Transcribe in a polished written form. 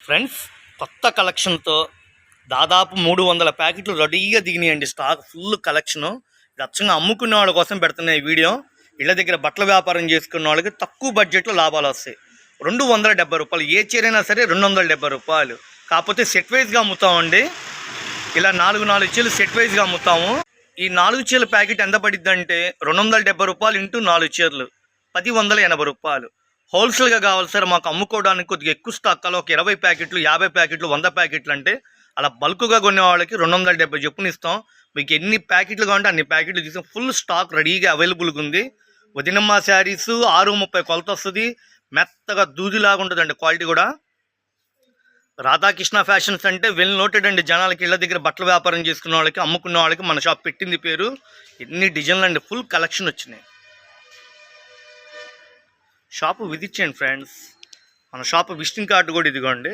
Friends, కొత్త కలెక్షన్తో దాదాపు 300 ప్యాకెట్లు రెడీగా దిగినాయండి. Stock full collection. ఇది అచ్చంగా అమ్ముకునే వాళ్ళ కోసం పెడుతున్నాయి ఈ వీడియో. ఇళ్ళ దగ్గర బట్టల వ్యాపారం చేసుకున్న వాళ్ళకి తక్కువ బడ్జెట్లో లాభాలు వస్తాయి. 270 రూపాయలు ఏ చీరైనా సరే 270 రూపాయలు. కాకపోతే సెట్ వైజ్గా అమ్ముతామండి. ఇలా 4 చీరలు సెట్ వైజ్గా అమ్ముతాము. ఈ 4 చీరల ప్యాకెట్ ఎంత పడిద్ది అంటే 270 రూపాయలు ఇంటూ 4 చీరలు 180 రూపాయలు. హోల్సేల్గా కావాలి సార్ మాకు అమ్ముకోవడానికి కొద్దిగా ఎక్కువ స్టాక్ కావాలి, ఒక 20 ప్యాకెట్లు 50 ప్యాకెట్లు 100 ప్యాకెట్లు అంటే అలా బల్క్గా కొనే వాళ్ళకి 270 చొప్పున ఇస్తాం. మీకు ఎన్ని ప్యాకెట్లు కావాలంటే అన్ని ప్యాకెట్లు తీసాం. ఫుల్ స్టాక్ రెడీగా అవైలబుల్గా ఉంది. వదినమ్మ శారీస్ 630 కొలత వస్తుంది. మెత్తగా దూదిలాగా ఉంటుందండి క్వాలిటీ కూడా. రాధాకృష్ణ ఫ్యాషన్స్ అంటే వెల్ నోటెడ్ అండి. జనాలకి ఇళ్ళ దగ్గర బట్టల వ్యాపారం చేసుకున్న వాళ్ళకి అమ్ముకున్న వాళ్ళకి మన షాప్ పెట్టింది పేరు. ఎన్ని డిజైన్లు అండి, ఫుల్ కలెక్షన్ వచ్చినాయి. షాపు విజిట్ చేయండి ఫ్రెండ్స్. మన షాపు విజిటింగ్ కార్డు కూడా ఇదిగోండి.